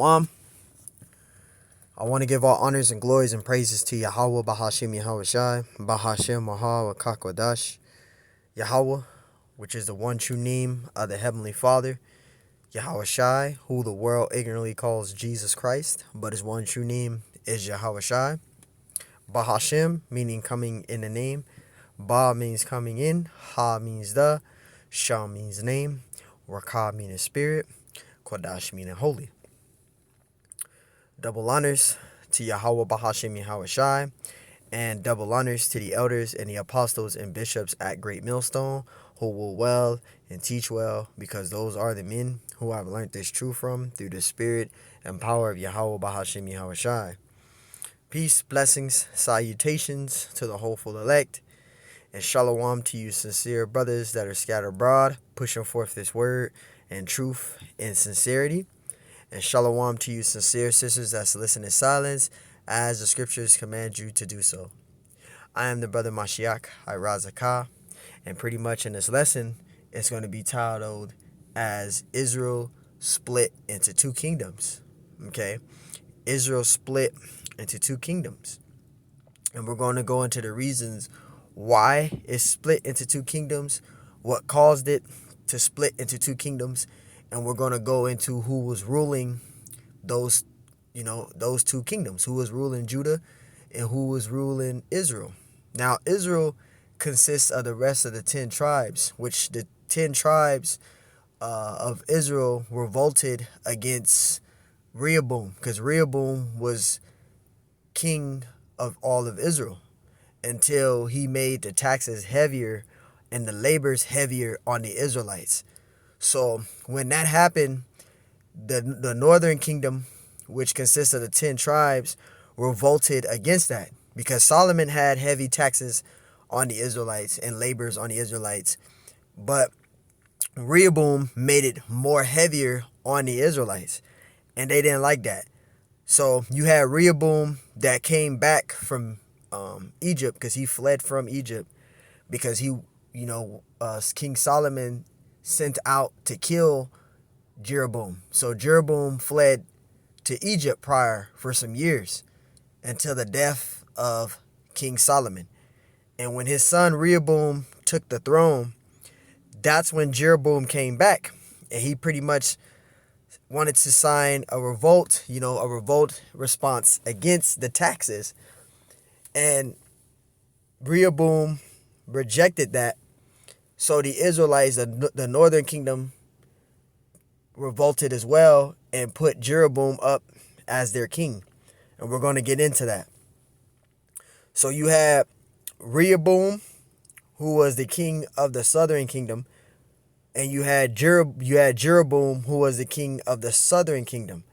Shalom. I want to give all honors and glories and praises to Yahweh, Bahashim Yahweh Shai, Bahashim Mahal Kakwadash, Yahweh, which is the one true name of the Heavenly Father, Yahweh Shai, who the world ignorantly calls Jesus Christ, but his one true name is Yahweh Shai. Bahashim, meaning coming in the name. Ba means coming in, Ha means the, Shah means name, Rakah meaning spirit, Kodash meaning holy. Double honors to Yahweh Bahashim Yahweh Shai, and double honors to the elders and the apostles and bishops at Great Millstone, who will well and teach well, because those are the men who I've learned this truth from through the spirit and power of Yahweh Bahashim Yahweh Shai. Peace, blessings, salutations to the hopeful elect, and shalom to you sincere brothers that are scattered abroad, pushing forth this word and truth and sincerity. And shalom to you sincere sisters that listen in silence, as the scriptures command you to do so. I am the brother Mashiach Irazakah, and pretty much in this lesson, it's going to be titled as Israel split into two kingdoms. Okay? Israel split into two kingdoms. And we're going to go into the reasons why it split into two kingdoms, what caused it to split into two kingdoms, and we're going to go into who was ruling those two kingdoms, who was ruling Judah and who was ruling Israel. Now, Israel consists of the rest of the 10 tribes, which the 10 tribes of Israel revolted against Rehoboam, because Rehoboam was king of all of Israel until he made the taxes heavier and the labors heavier on the Israelites. So when that happened, the northern kingdom, which consists of the 10 tribes, revolted against that, because Solomon had heavy taxes on the Israelites and labors on the Israelites, but Rehoboam made it more heavier on the Israelites, and they didn't like that. So you had Rehoboam that came back from Egypt, because he fled from Egypt, because King Solomon sent out to kill Jeroboam. So Jeroboam fled to Egypt prior for some years until the death of King Solomon. And when his son Rehoboam took the throne, that's when Jeroboam came back, and he pretty much wanted to sign a revolt response against the taxes. And Rehoboam rejected that. So the Israelites, the northern kingdom, revolted as well and put Jeroboam up as their king. And we're going to get into that. So you had Rehoboam, who was the king of the southern kingdom, and you had Jeroboam, who was the king of the southern kingdom.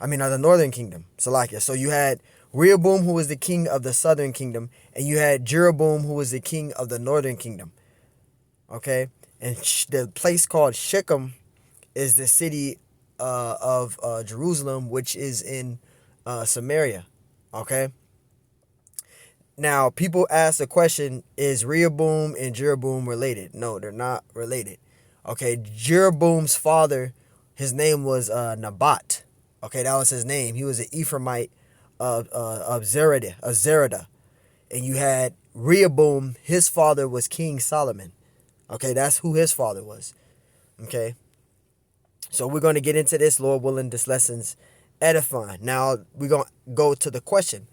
Of the northern kingdom, Salakia. So you had Rehoboam, who was the king of the southern kingdom, and you had Jeroboam, who was the king of the northern kingdom. Okay? And the place called Shechem is the city of Jerusalem, which is in Samaria. Okay? Now, people ask the question, is Rehoboam and Jeroboam related? No, they're not related. Okay, Jeroboam's father, his name was Nabat. Okay, that was his name. He was an Ephraimite of Zereda. And you had Rehoboam, his father was King Solomon. Okay, that's who his father was. Okay, so we're going to get into this, Lord willing. This lesson's edifying. Now, we're going to go to the question.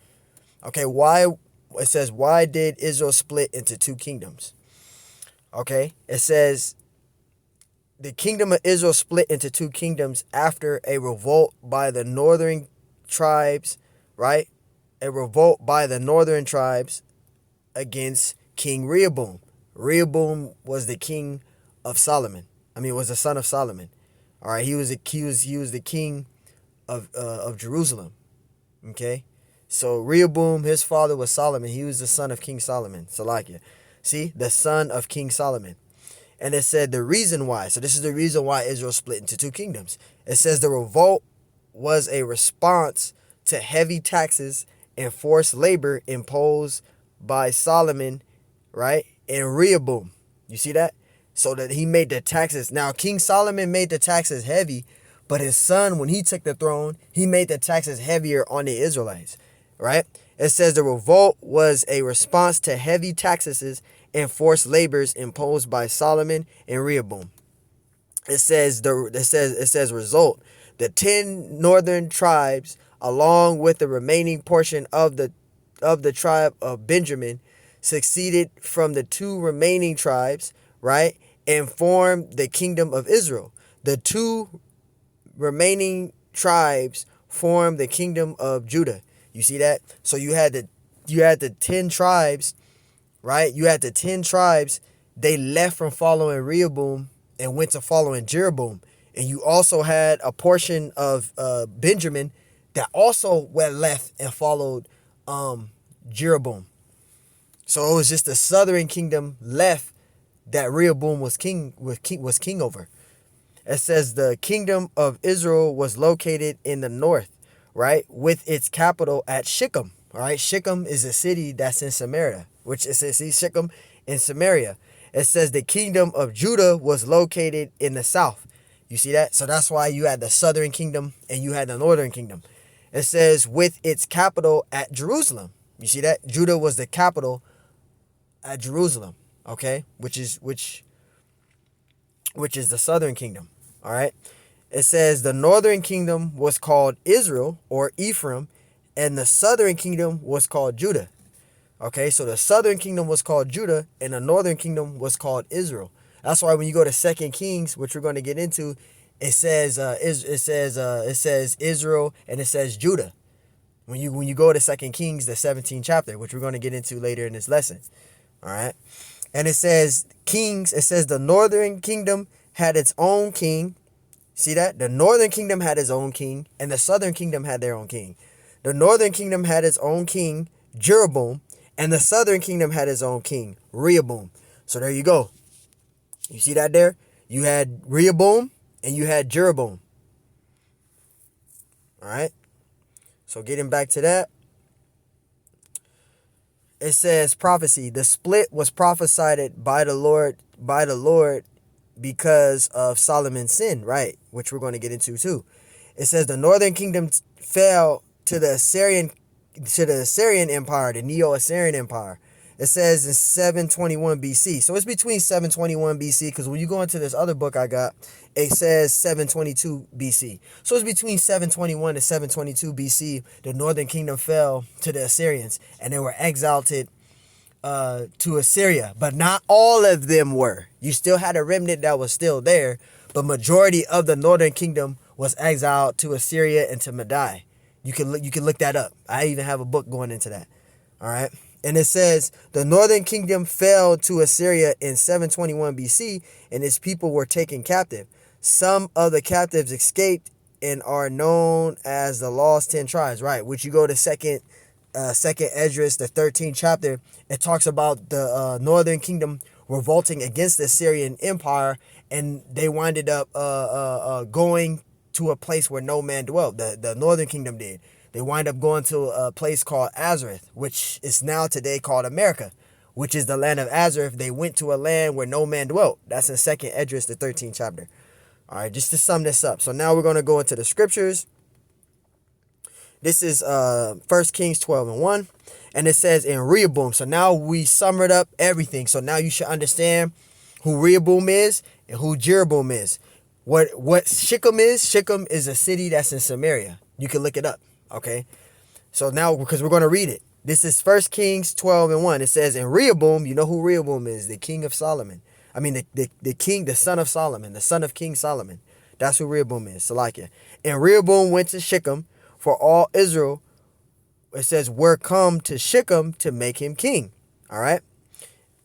Okay, it says, why did Israel split into two kingdoms? Okay, it says, the kingdom of Israel split into two kingdoms after a revolt by the northern tribes, right? A revolt by the northern tribes against King Rehoboam. Rehoboam was the king of Solomon. Was the son of Solomon. All right, he was the king of Jerusalem. Okay, so Rehoboam, his father was Solomon. He was the son of King Solomon. Salakia. See, the son of King Solomon. And it said the reason why. So this is the reason why Israel split into two kingdoms. It says the revolt was a response to heavy taxes and forced labor imposed by Solomon, right? And Rehoboam. You see that? So that he made the taxes. Now, King Solomon made the taxes heavy, But his son, when he took the throne, he made the taxes heavier on the Israelites, right? It says the revolt was a response to heavy taxes and forced labors imposed by Solomon and Rehoboam. It says result. The 10 northern tribes, along with the remaining portion of the tribe of Benjamin, succeeded from the 2 remaining tribes, right, and formed the kingdom of Israel. The 2 remaining tribes formed the kingdom of Judah. You see that? So you had the 10 tribes, right? You had the 10 tribes. They left from following Rehoboam and went to following Jeroboam. And you also had a portion of Benjamin that also went left and followed Jeroboam. So it was just the southern kingdom left that Rehoboam was king over. It says the kingdom of Israel was located in the north, right, with its capital at Shechem. All right, Shechem is a city that's in Samaria, which it says, see, Shechem in Samaria. It says the kingdom of Judah was located in the south. You see that? So that's why you had the southern kingdom and you had the northern kingdom. It says with its capital at Jerusalem. You see that? Judah was the capital at Jerusalem, okay? Which is the southern kingdom, all right? It says the northern kingdom was called Israel or Ephraim, and the southern kingdom was called Judah. Okay, so the southern kingdom was called Judah, and the northern kingdom was called Israel. That's why when you go to 2 Kings, which we're going to get into, it says Israel and it says Judah. When you go to 2 Kings, the 17th chapter, which we're going to get into later in this lesson. All right, and it says kings. It says the northern kingdom had its own king. See that? The northern kingdom had its own king, and the southern kingdom had their own king. The northern kingdom had its own king, Jeroboam, and the southern kingdom had its own king, Rehoboam. So there you go. You see that there? You had Rehoboam and you had Jeroboam. All right. So getting back to that, it says prophecy. The split was prophesied by the Lord because of Solomon's sin, right? Which we're going to get into too. It says the northern kingdom fell to the Assyrian Empire, the Neo-Assyrian Empire. It says in 721 BC. So it's between 721 BC, because when you go into this other book I got, it says 722 BC. So it's between 721 and 722 BC. The northern kingdom fell to the Assyrians, and they were exiled to Assyria. But not all of them were. You still had a remnant that was still there, but majority of the northern kingdom was exiled to Assyria and to Madai. You can look that up. I even have a book going into that. All right. And it says the northern kingdom fell to Assyria in 721 BC, and its people were taken captive. Some of the captives escaped and are known as the lost 10 tribes, right? Which you go to second Esdras, the 13th chapter, it talks about the northern kingdom revolting against the Assyrian Empire, and they winded up going to a place where no man dwelt. The northern kingdom did. They wind up going to a place called Azareth, which is now today called America, which is the land of Azareth. They went to a land where no man dwelt. That's in 2nd Esdras, the 13th chapter. All right, just to sum this up. So now we're going to go into the scriptures. This is 1 Kings 12:1, and it says in Rehoboam. So now we summed up everything. So now you should understand who Rehoboam is and who Jeroboam is. What Shechem is. Shechem is a city that's in Samaria. You can look it up. Okay, so now, because we're going to read it. This is 1 Kings 12:1. It says, in Rehoboam, you know who Rehoboam is, the king of Solomon. I mean, the king, the son of Solomon, the son of King Solomon. That's who Rehoboam is, Salakia. And Rehoboam went to Shechem, for all Israel, it says, were come to Shechem to make him king. All right.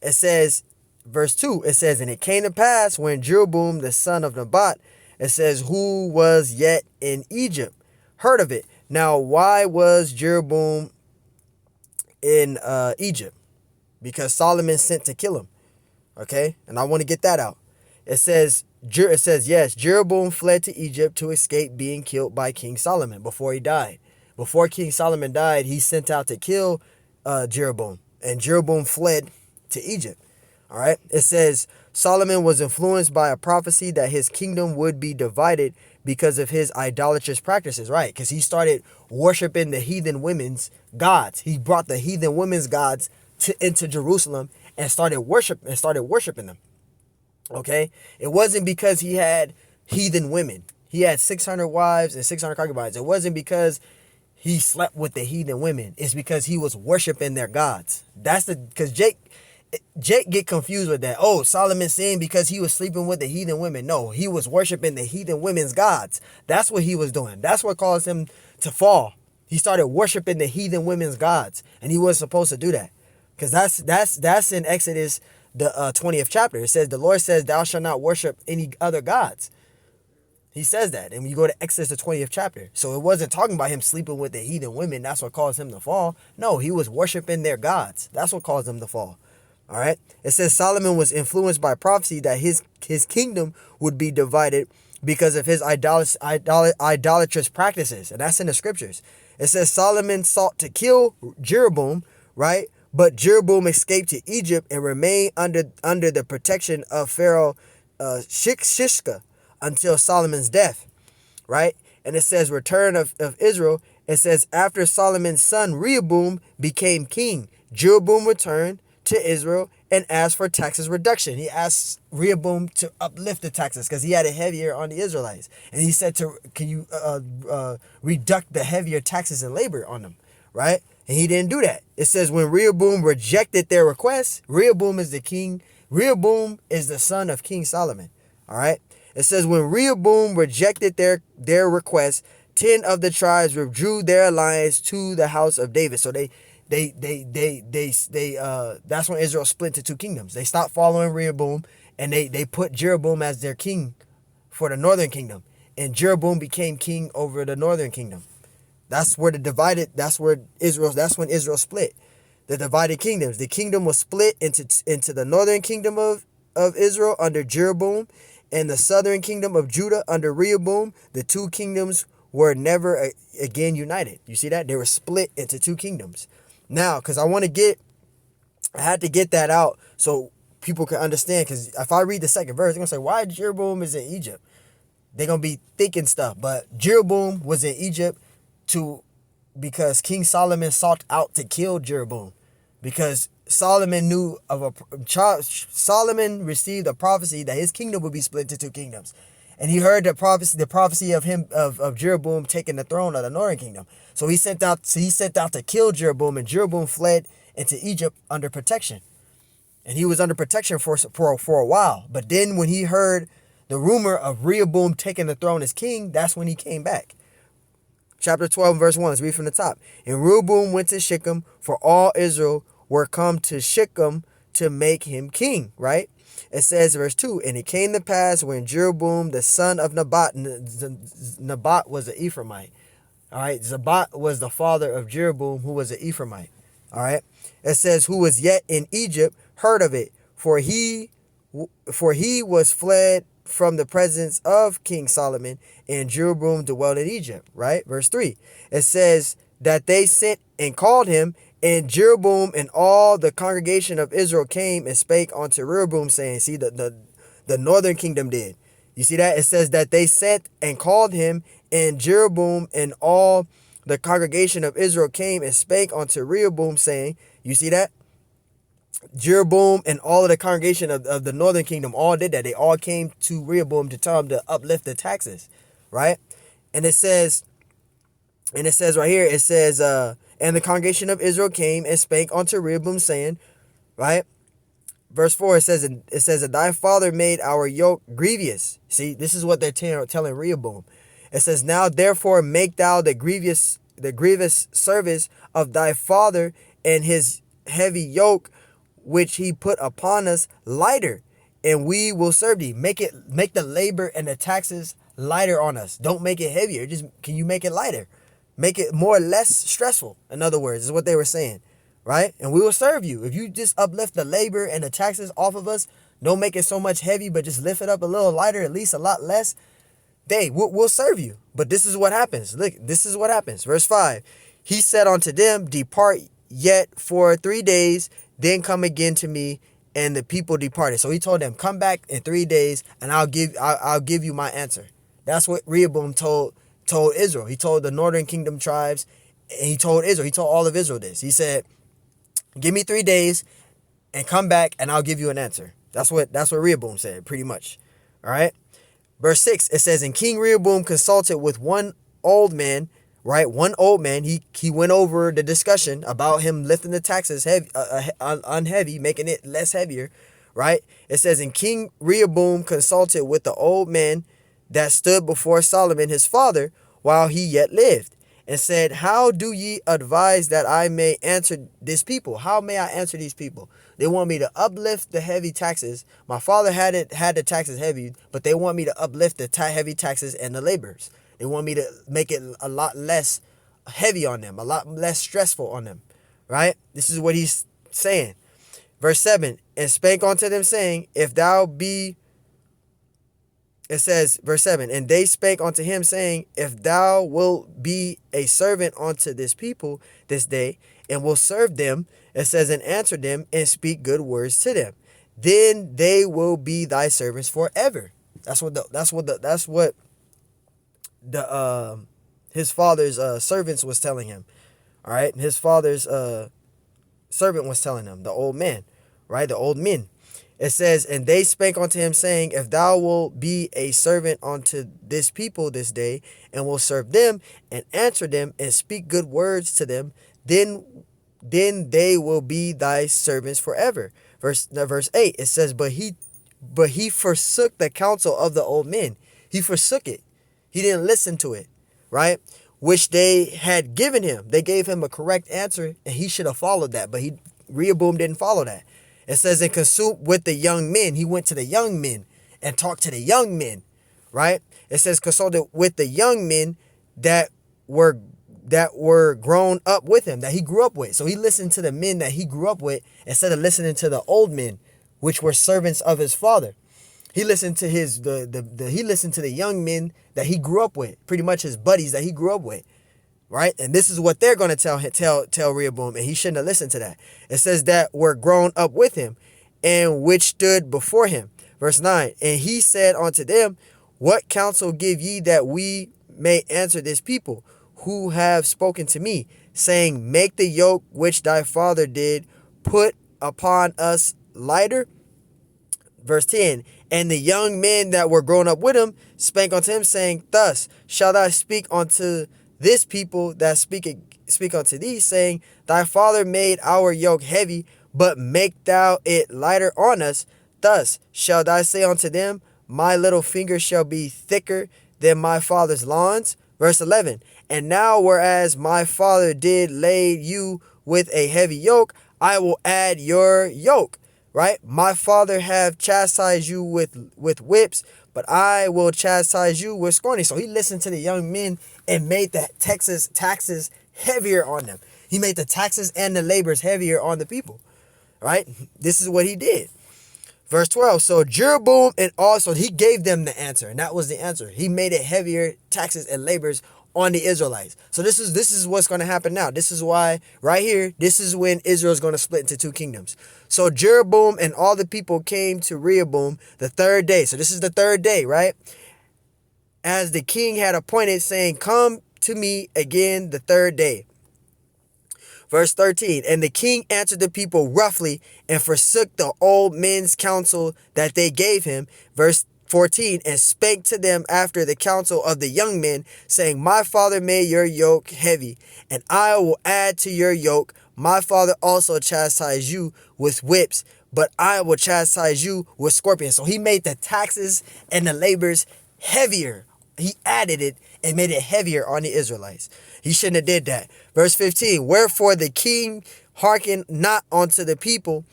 It says, verse 2, it says, and it came to pass when Jeroboam, the son of Nebat, it says, who was yet in Egypt, heard of it. Now, why was Jeroboam in Egypt? Because Solomon sent to kill him. Okay, and I want to get that out. It says, yes, Jeroboam fled to Egypt to escape being killed by King Solomon before he died. Before King Solomon died, he sent out to kill Jeroboam, and Jeroboam fled to Egypt. All right, it says Solomon was influenced by a prophecy that his kingdom would be divided because of his idolatrous practices, right? Because he started worshiping the heathen women's gods. He brought the heathen women's gods into Jerusalem and started worshiping them. Okay, it wasn't because he had heathen women. He had 600 wives and 600 concubines. It wasn't because he slept with the heathen women. It's because he was worshiping their gods. Because Jake get confused with that. Oh, Solomon sinned because he was sleeping with the heathen women. No, he was worshiping the heathen women's gods. That's what he was doing. That's what caused him to fall. He started worshiping the heathen women's gods, and he wasn't supposed to do that. Because that's in Exodus, the 20th chapter. It says, the Lord says, thou shalt not worship any other gods. He says that. And when you go to Exodus, the 20th chapter. So it wasn't talking about him sleeping with the heathen women. That's what caused him to fall. No, he was worshiping their gods. That's what caused him to fall. All right. It says Solomon was influenced by prophecy that his kingdom would be divided because of his idolatrous practices. And that's in the scriptures. It says Solomon sought to kill Jeroboam, right? But Jeroboam escaped to Egypt and remained under the protection of Pharaoh Shishka until Solomon's death, right? And it says return of Israel. It says after Solomon's son Rehoboam became king, Jeroboam returned to Israel and asked for taxes reduction. He asked Rehoboam to uplift the taxes because he had it heavier on the Israelites. And he said, can you reduct the heavier taxes and labor on them, right? And he didn't do that. It says when Rehoboam rejected their request, Rehoboam is the king. Rehoboam is the son of King Solomon, all right? It says when Rehoboam rejected their request, 10 of the tribes withdrew their alliance to the house of David. So that's when Israel split into two kingdoms. They stopped following Rehoboam and they put Jeroboam as their king for the northern kingdom. And Jeroboam became king over the northern kingdom. That's when Israel split. The divided kingdoms. The kingdom was split into the northern kingdom of Israel under Jeroboam and the southern kingdom of Judah under Rehoboam. The two kingdoms were never again united. You see that? They were split into two kingdoms. Now, because I had to get that out so people can understand. Because if I read the second verse, they're going to say, why Jeroboam is in Egypt? They're going to be thinking stuff. But Jeroboam was in Egypt because King Solomon sought out to kill Jeroboam. Because Solomon received a prophecy that his kingdom would be split into two kingdoms. And he heard the prophecy of Jeroboam taking the throne of the northern kingdom. So he sent out to kill Jeroboam, and Jeroboam fled into Egypt under protection. And he was under protection for a while. But then when he heard the rumor of Rehoboam taking the throne as king, that's when he came back. Chapter 12, verse 1, let's read from the top. And Rehoboam went to Shechem, for all Israel were come to Shechem to make him king, right? It says, verse 2, and it came to pass when Jeroboam, the son of Nebat was an Ephraimite. All right, Zabat was the father of Jeroboam, who was an Ephraimite. All right, it says, who was yet in Egypt, heard of it, for he was fled from the presence of King Solomon, and Jeroboam dwelt in Egypt, right? Verse 3, it says that they sent and called him, and Jeroboam and all the congregation of Israel came and spake unto Rehoboam, saying, see, the northern kingdom did. You see that? It says that they sent and called him, and Jeroboam and all the congregation of Israel came and spake unto Rehoboam, saying, you see that? Jeroboam and all of the congregation of the northern kingdom all did that. They all came to Rehoboam to tell him to uplift the taxes, right? And it says right here, it says, and the congregation of Israel came and spake unto Rehoboam, saying, right? Verse 4, it says that thy father made our yoke grievous. See, this is what they're telling Rehoboam. It says, now therefore make thou the grievous service of thy father and his heavy yoke, which he put upon us, lighter, and we will serve thee. Make the labor and the taxes lighter on us. Don't make it heavier. Can you make it lighter? Make it less stressful. In other words, is what they were saying, right? And we will serve you. If you just uplift the labor and the taxes off of us, don't make it so much heavy, but just lift it up a little lighter, at least a lot less. We'll serve you. But this is what happens. Look, this is what happens. Verse 5, he said unto them, depart yet for 3 days, then come again to me. And the people departed. So he told them, come back in 3 days and I'll give you my answer. That's what Rehoboam told Israel. He told the northern kingdom tribes, and he told Israel. He told all of Israel this. He said, "Give me 3 days and come back, and I'll give you an answer." That's what Rehoboam said, pretty much. All right. Verse 6, it says, and King Rehoboam consulted with one old man, right? One old man. He went over the discussion about him lifting the taxes heavy, unheavy, making it less heavier, right? It says, and King Rehoboam consulted with the old man that stood before Solomon his father while he yet lived, and said, how do ye advise that I may answer this people? How may I answer these people? They want me to uplift the heavy taxes. My father had the taxes heavy, but they want me to uplift the heavy taxes and the laborers. They want me to make it a lot less heavy on them, a lot less stressful on them, right? This is what he's saying. Verse 7, and spake unto them, saying, if thou be... It says, verse 7, and they spake unto him, saying, if thou wilt be a servant unto this people this day, and will serve them, it says, and answer them, and speak good words to them, then they will be thy servants forever. That's what his father's servants was telling him. All right, his father's servant was telling him, the old man, right, the old men. It says, and they spake unto him, saying, if thou wilt be a servant unto this people this day, and will serve them, and answer them, and speak good words to them, then they will be thy servants forever. Verse 8, it says, but he forsook the counsel of the old men. He forsook it. He didn't listen to it, right? Which they had given him. They gave him a correct answer, and he should have followed that, but Rehoboam didn't follow that. It says, and consulted with the young men. He went to the young men and talked to the young men, right? It says, consulted with the young men that were grown up with him, that he grew up with. So he listened to the men that he grew up with instead of listening to the old men, which were servants of his father. He listened to he listened to the young men that he grew up with, pretty much his buddies that he grew up with. Right? And this is what they're going to tell Rehoboam, and he shouldn't have listened to that. It says that were grown up with him, and which stood before him. Verse 9, and he said unto them, what counsel give ye that we may answer this people, who have spoken to me, saying, make the yoke which thy father did put upon us lighter? Verse 10, and the young men that were grown up with him spake unto him, saying, thus shalt thou speak unto this people that speak unto thee, saying, thy father made our yoke heavy, but make thou it lighter on us. Thus shalt thou say unto them, my little finger shall be thicker than my father's lawns. Verse 11, and now whereas my father did lay you with a heavy yoke, I will add your yoke. Right? My father have chastised you with whips, but I will chastise you with scorning. So he listened to the young men and made the taxes heavier on them. He made the taxes and the labors heavier on the people. Right? This is what he did. Verse 12. So Jeroboam and also he gave them the answer, and that was the answer. He made it heavier taxes and labors on the Israelites. So this is what's going to happen now. This is why right here, this is when Israel is going to split into 2 kingdoms. So Jeroboam and all the people came to Rehoboam the 3rd day. So this is the 3rd day, right? As the king had appointed, saying, come to me again the 3rd day. Verse 13, and the king answered the people roughly and forsook the old men's counsel that they gave him. Verse 14, and spake to them after the counsel of the young men, saying, my father made your yoke heavy, and I will add to your yoke. My father also chastised you with whips, but I will chastise you with scorpions. So he made the taxes and the labors heavier. He added it and made it heavier on the Israelites. He shouldn't have did that. Verse 15, wherefore the king hearkened not unto the people,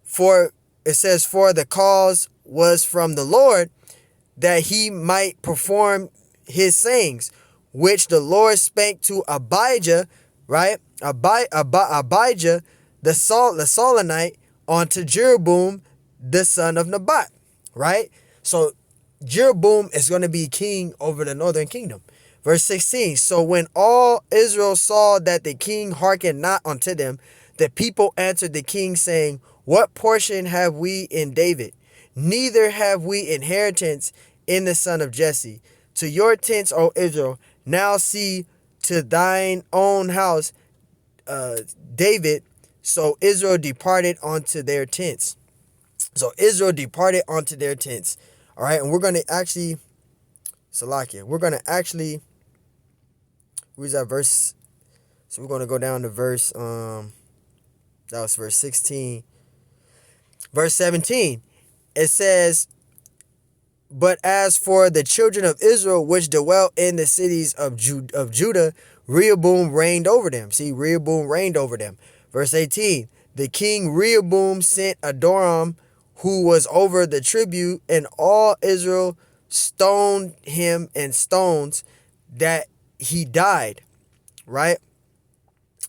for it says, for the cause was from the Lord, that he might perform his sayings, which the Lord spake to Abijah, right? Abijah, the Solonite, unto Jeroboam, the son of Nebat, right? So Jeroboam is going to be king over the northern kingdom. Verse 16, so when all Israel saw that the king hearkened not unto them, the people answered the king, saying, what portion have we in David? Neither have we inheritance in the son of Jesse. to your tents, O Israel. Now see to thine own house, David. So Israel departed onto their tents. So Israel departed onto their tents. All right, and we're going to actually, Salakia, we're going to actually, where's that verse? So we're going to go down to verse, that was verse 16. Verse 17, it says, but as for the children of Israel, which dwelt in the cities of Judah, Rehoboam reigned over them. See, Rehoboam reigned over them. Verse 18, the king Rehoboam sent Adoram, who was over the tribute, and all Israel stoned him in stones that he died. Right?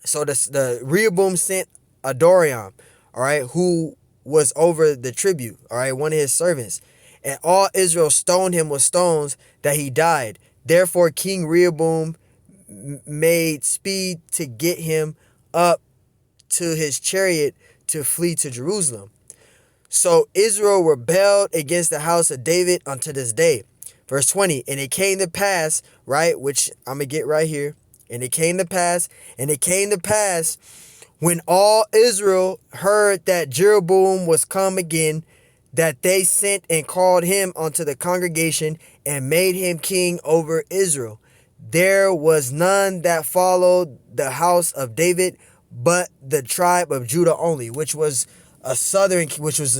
So the Rehoboam sent Adoram, all right, who was over the tribute, all right, one of his servants. And all Israel stoned him with stones that he died. Therefore, King Rehoboam made speed to get him up to his chariot to flee to Jerusalem. So Israel rebelled against the house of David unto this day. Verse 20, and it came to pass, right, which I'm going to get right here. And it came to pass, when all Israel heard that Jeroboam was come again, that they sent and called him unto the congregation and made him king over Israel. There was none that followed the house of David, but the tribe of Judah only, which was a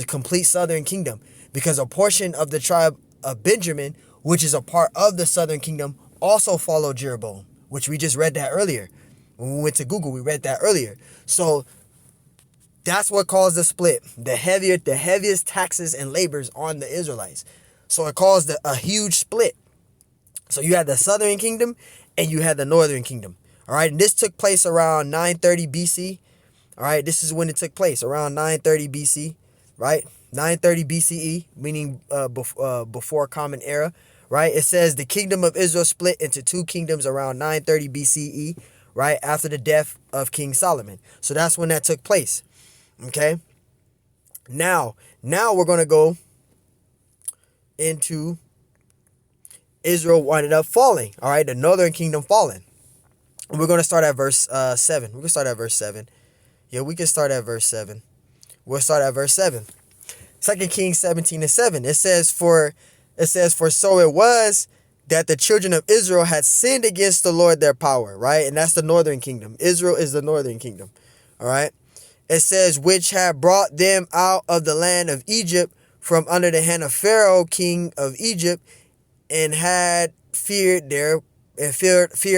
complete southern kingdom, because a portion of the tribe of Benjamin, which is a part of the southern kingdom, also followed Jeroboam, which we just read that earlier. When we went to Google, we read that earlier. So that's what caused the split. The heaviest taxes and labors on the Israelites. So it caused a huge split. So you had the southern kingdom and you had the northern kingdom. All right. And this took place around 930 BC. All right. This is when it took place, around 930 BC. Right. 930 BCE, meaning before Common Era. Right. It says the kingdom of Israel split into two kingdoms around 930 BCE. Right. After the death of King Solomon. So that's when that took place. Okay. Now we're going to go into Israel winded up falling. All right. The northern kingdom falling. We're going to start at verse 7. We can start at verse 7. Yeah, we can start at verse 7. We'll start at verse 7. 2 Kings 17:7. It says, for so it was that the children of Israel had sinned against the Lord their power. Right. And that's the northern kingdom. Israel is the northern kingdom. All right. It says, which had brought them out of the land of Egypt from under the hand of Pharaoh, king of Egypt, and had feared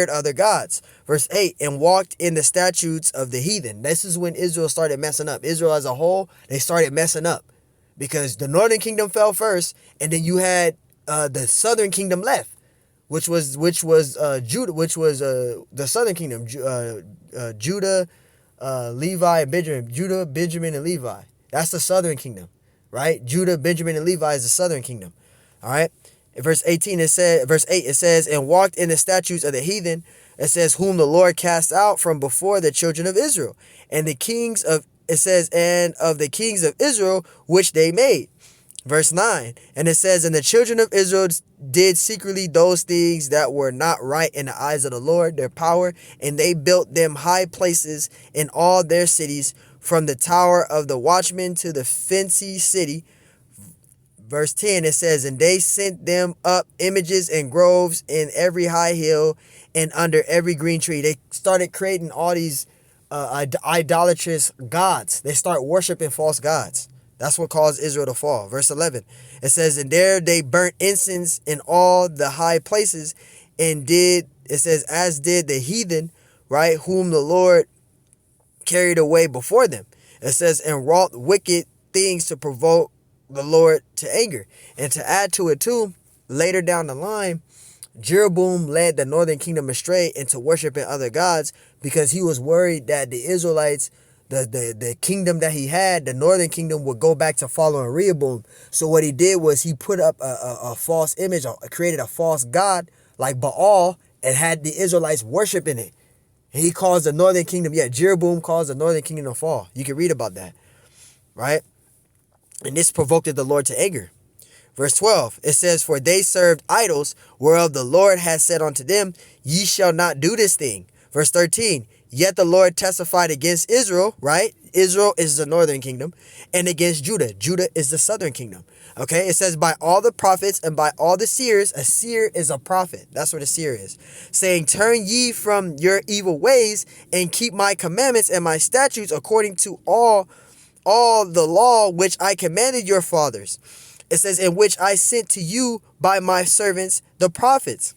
other gods. Verse 8, and walked in the statutes of the heathen. This is when Israel started messing up. Israel as a whole, they started messing up because the northern kingdom fell first, and then you had the southern kingdom left, which was Judah, which was the southern kingdom, Judah, Levi, and Benjamin. Judah, Benjamin, and Levi. That's the southern kingdom, right? Judah, Benjamin, and Levi is the southern kingdom. All right. In verse 18, verse 8, it says, and walked in the statutes of the heathen. It says, whom the Lord cast out from before the children of Israel. And the kings of, it says, and of the kings of Israel, which they made. Verse 9, and it says, and the children of Israel did secretly those things that were not right in the eyes of the Lord, their power, and they built them high places in all their cities, from the tower of the watchman to the fenced city. Verse 10, it says, and they sent them up images and groves in every high hill and under every green tree. They started creating all these idolatrous gods. They start worshiping false gods. That's what caused Israel to fall. Verse 11, it says, and there they burnt incense in all the high places, and it says, as did the heathen, right, whom the Lord carried away before them. It says, and wrought wicked things to provoke the Lord to anger. And to add to it too, later down the line, Jeroboam led the northern kingdom astray into worshiping other gods because he was worried that the Israelites, the kingdom that he had, the northern kingdom, would go back to following Rehoboam. So what he did was he put up a false image, or created a false god like Baal, and had the Israelites worshiping it. And he caused the northern kingdom, Jeroboam caused the northern kingdom to fall. You can read about that, right? And this provoked the Lord to anger. Verse 12, it says, for they served idols, whereof the Lord has said unto them, ye shall not do this thing. Verse 13, yet the Lord testified against Israel, right? Israel is the northern kingdom, and against Judah. Judah is the southern kingdom. Okay, it says, by all the prophets and by all the seers. A seer is a prophet. That's what a seer is. Saying, turn ye from your evil ways and keep my commandments and my statutes according to all the law which I commanded your fathers. It says, in which I sent to you by my servants, the prophets.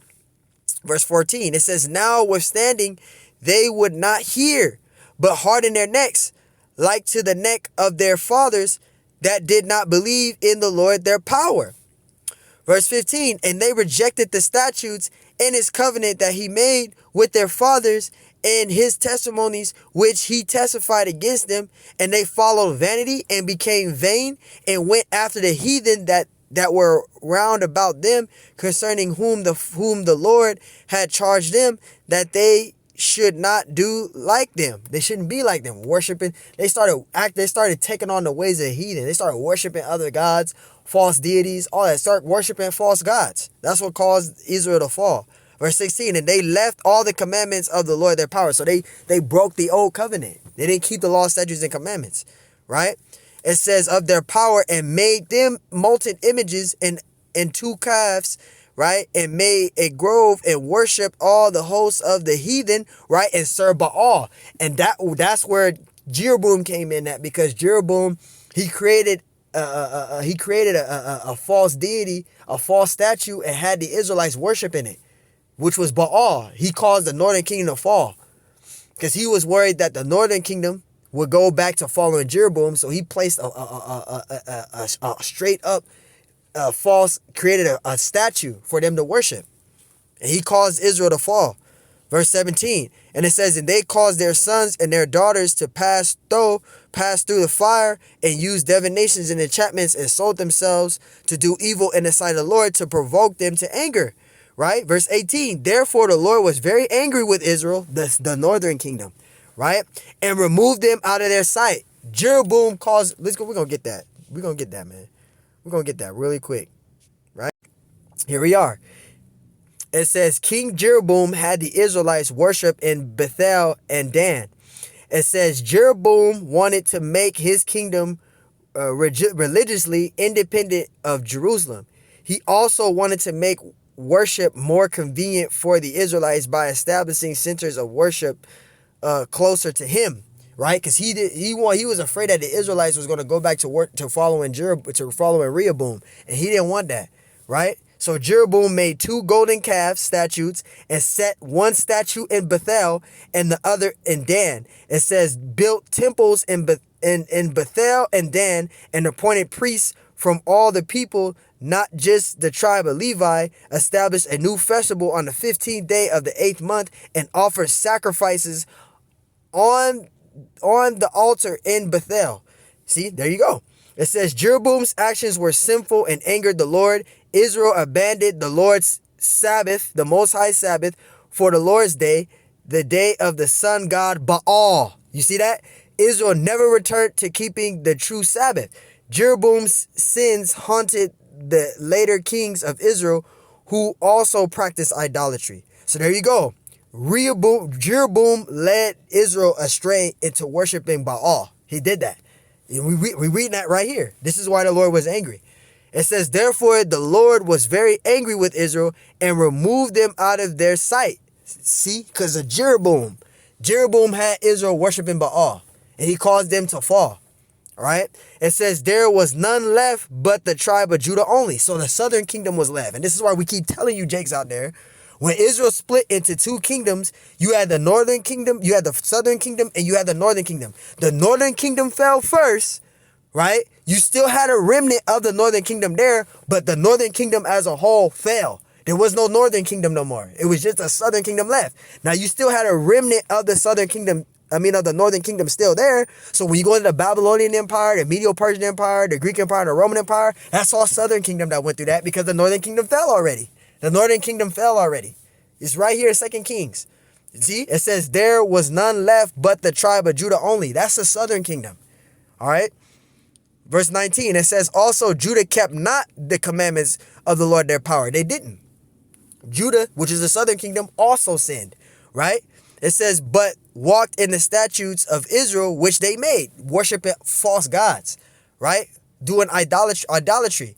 Verse 14, it says, notwithstanding, they would not hear, but harden their necks, like to the neck of their fathers that did not believe in the Lord their power. Verse 15, and they rejected the statutes and his covenant that he made with their fathers and his testimonies which he testified against them, and they followed vanity and became vain and went after the heathen that were round about them, concerning whom the Lord had charged them that they should not do like them. They shouldn't be like them. Worshiping, they started taking on the ways of the heathen. They started worshiping other gods, false deities, all that. Start worshiping false gods. That's what caused Israel to fall. Verse 16, and they left all the commandments of the Lord their power. So they broke the old covenant. They didn't keep the law, statutes, and commandments, right? It says of their power, and made them molten images and two calves, right? And made a grove and worship all the hosts of the heathen, right? And serve Baal. And that's where Jeroboam came in at, because Jeroboam, he created a false deity, a false statue, and had the Israelites worshiping it, which was Baal. He caused the northern kingdom to fall because he was worried that the northern kingdom would go back to following Jeroboam. So he placed a straight up created a statue for them to worship. And he caused Israel to fall. Verse 17, and it says, and they caused their sons and their daughters to pass through the fire, and used divinations and enchantments, and sold themselves to do evil in the sight of the Lord, to provoke them to anger. Right? Verse 18, therefore the Lord was very angry with Israel, the northern kingdom, right? And removed them out of their sight. Jeroboam caused, we're going to get that. We're going to get that, man. We're going to get that really quick, right? Here we are. It says, King Jeroboam had the Israelites worship in Bethel and Dan. It says, Jeroboam wanted to make his kingdom religiously independent of Jerusalem. He also wanted to make worship more convenient for the Israelites by establishing centers of worship closer to him, right? Because he was afraid that the Israelites was going to go back to following Rehoboam, and he didn't want that, right? So Jeroboam made 2 golden calf statues and set one statue in Bethel and the other in Dan. It says built temples in Bethel and Dan, and appointed priests from all the people, not just the tribe of Levi, established a new festival on the 15th day of the 8th month, and offered sacrifices on the altar in Bethel. See, there you go. It says Jeroboam's actions were sinful and angered the Lord. Israel abandoned the Lord's Sabbath, the Most High Sabbath, for the Lord's day, the day of the sun god Baal. You see that? Israel never returned to keeping the true Sabbath. Jeroboam's sins haunted the later kings of Israel, who also practiced idolatry. So there you go. Jeroboam led Israel astray into worshiping Baal. He did that. We read that right here. This is why the Lord was angry. It says, therefore, the Lord was very angry with Israel and removed them out of their sight. See, because of Jeroboam. Jeroboam had Israel worshiping Baal, and he caused them to fall. All right. It says there was none left but the tribe of Judah only. So the southern kingdom was left. And this is why we keep telling you, Jakes out there, when Israel split into 2 kingdoms, you had the northern kingdom, you had the southern kingdom, and you had the northern kingdom. The northern kingdom fell first, right? You still had a remnant of the northern kingdom there, but the northern kingdom as a whole fell. There was no northern kingdom no more. It was just a southern kingdom left. Now you still had a remnant of the southern kingdom, of the northern kingdom still there. So when you go into the Babylonian Empire, the Medo-Persian Empire, the Greek Empire, the Roman Empire, that's all southern kingdom that went through that, because the northern kingdom fell already. The northern kingdom fell already. It's right here in 2 Kings. See, it says there was none left but the tribe of Judah only. That's the southern kingdom. All right. Verse 19, it says, also Judah kept not the commandments of the Lord their power. They didn't. Judah, which is the southern kingdom, also sinned, right? It says, but walked in the statutes of Israel, which they made, worshiping false gods, right? Doing idolatry.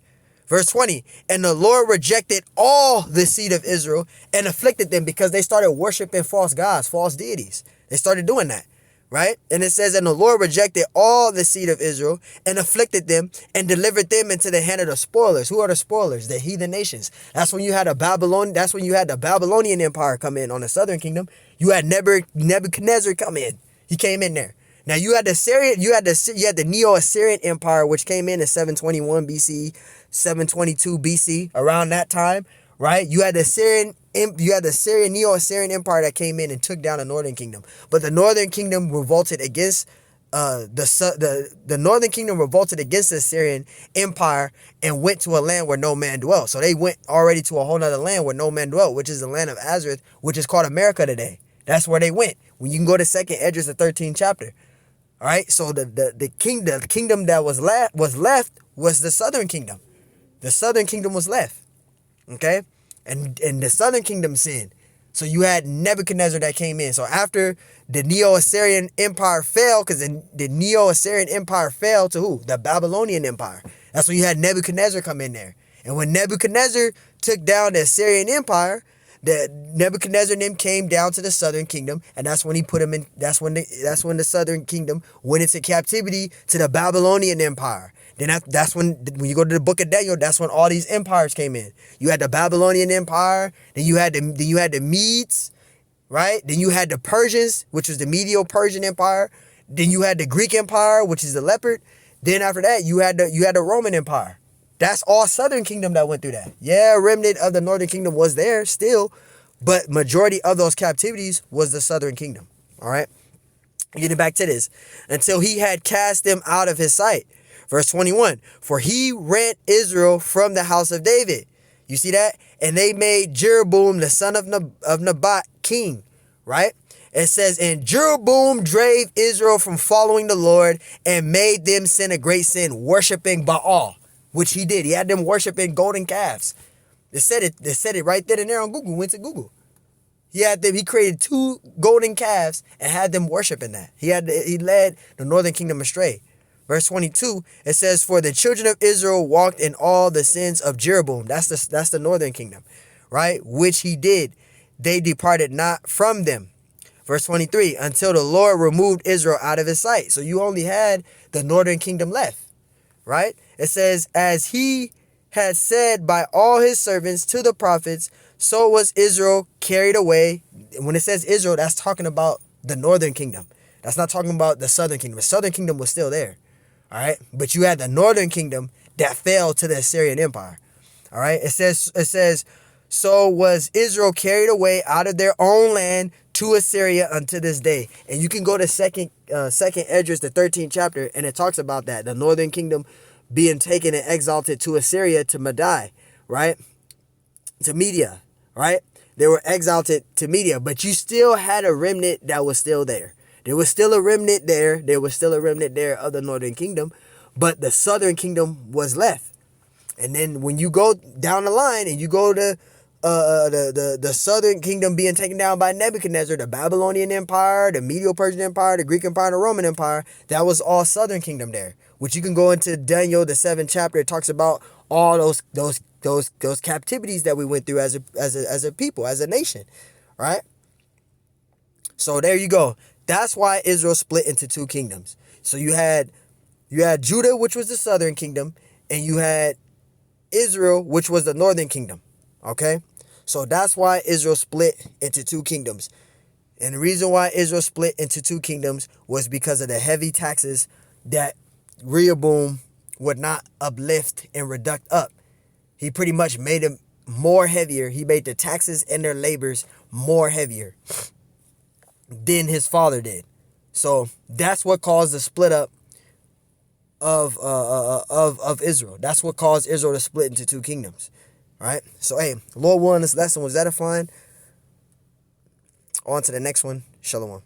Verse 20, and the Lord rejected all the seed of Israel and afflicted them because they started worshiping false gods, false deities. They started doing that, right? And it says, and the Lord rejected all the seed of Israel and afflicted them and delivered them into the hand of the spoilers. Who are the spoilers? The heathen nations. That's when you had the Babylonian Empire come in on the southern kingdom. You had Nebuchadnezzar come in. He came in there. Now you had the Neo-Assyrian Empire, which came in 721 BC, 722 BC, around that time, right? You had the Neo-Assyrian Empire that came in and took down the northern kingdom. But the northern kingdom revolted against the northern kingdom revolted against the Assyrian Empire and went to a land where no man dwelt. So they went already to a whole other land where no man dwelt, which is the land of Azareth, which is called America today. That's where they went. When you can go to 2nd Esdras, the 13th chapter. All right, so the kingdom that was left was the southern kingdom. The southern kingdom was left, okay, and the southern kingdom sinned. So you had Nebuchadnezzar that came in. So after the Neo-Assyrian Empire fell, because the Neo-Assyrian Empire fell to who? The Babylonian Empire. That's when you had Nebuchadnezzar come in there. And when Nebuchadnezzar took down the Assyrian Empire, the Nebuchadnezzar and them came down to the southern kingdom, and that's when he put them in. That's when the southern kingdom went into captivity to the Babylonian Empire. Then that's when you go to the book of Daniel, that's when all these empires came in. You had the Babylonian Empire, then you had the Medes, right? Then you had the Persians, which was the Medo-Persian Empire. Then you had the Greek Empire, which is the leopard. Then after that, you had the Roman Empire. That's all southern kingdom that went through that. Yeah, a remnant of the northern kingdom was there still, but majority of those captivities was the southern kingdom. All right, getting back to this, until he had cast them out of his sight. Verse 21, for he rent Israel from the house of David. You see that? And they made Jeroboam the son of Nebat king, right? It says, and Jeroboam drave Israel from following the Lord and made them sin a great sin, worshiping Baal. Which he did. He had them worshiping golden calves. They said it right then and there on Google. Went to Google. He created 2 golden calves and had them worshiping that. He led the northern kingdom astray. Verse 22, it says, for the children of Israel walked in all the sins of Jeroboam. That's the northern kingdom, right? Which he did. They departed not from them. Verse 23, until the Lord removed Israel out of his sight. So you only had the northern kingdom left. Right? It says, as he had said by all his servants to the prophets, so was Israel carried away. When it says Israel, that's talking about the northern kingdom. That's not talking about the southern kingdom. The southern kingdom was still there. All right. But you had the northern kingdom that fell to the Assyrian Empire. All right. It says, so was Israel carried away out of their own land to Assyria unto this day. And you can go to second Esdras, the 13th chapter, and it talks about that. The northern kingdom being taken and exalted to Assyria, to Madai, right? To Media, right? They were exalted to Media, but you still had a remnant that was still there. There was still a remnant there. There was still a remnant there of the northern kingdom, but the southern kingdom was left. And then when you go down the line and you go to the southern kingdom being taken down by Nebuchadnezzar, the Babylonian Empire, the Medo-Persian Empire, the Greek Empire, and the Roman Empire, that was all southern kingdom there. Which you can go into Daniel, the 7th chapter. It talks about all those captivities that we went through as a people, as a nation, right? So there you go. That's why Israel split into 2 kingdoms. So you had Judah, which was the southern kingdom, and you had Israel, which was the northern kingdom. Okay? So that's why Israel split into 2 kingdoms. And the reason why Israel split into 2 kingdoms was because of the heavy taxes that Rehoboam would not uplift and reduct up. He pretty much made them more heavier. He made the taxes and their labors more heavier than his father did. So that's what caused the split up of Israel. That's what caused Israel to split into 2 kingdoms. All right. So, hey, Lord willing, this lesson was edifying. On to the next one. Shalom.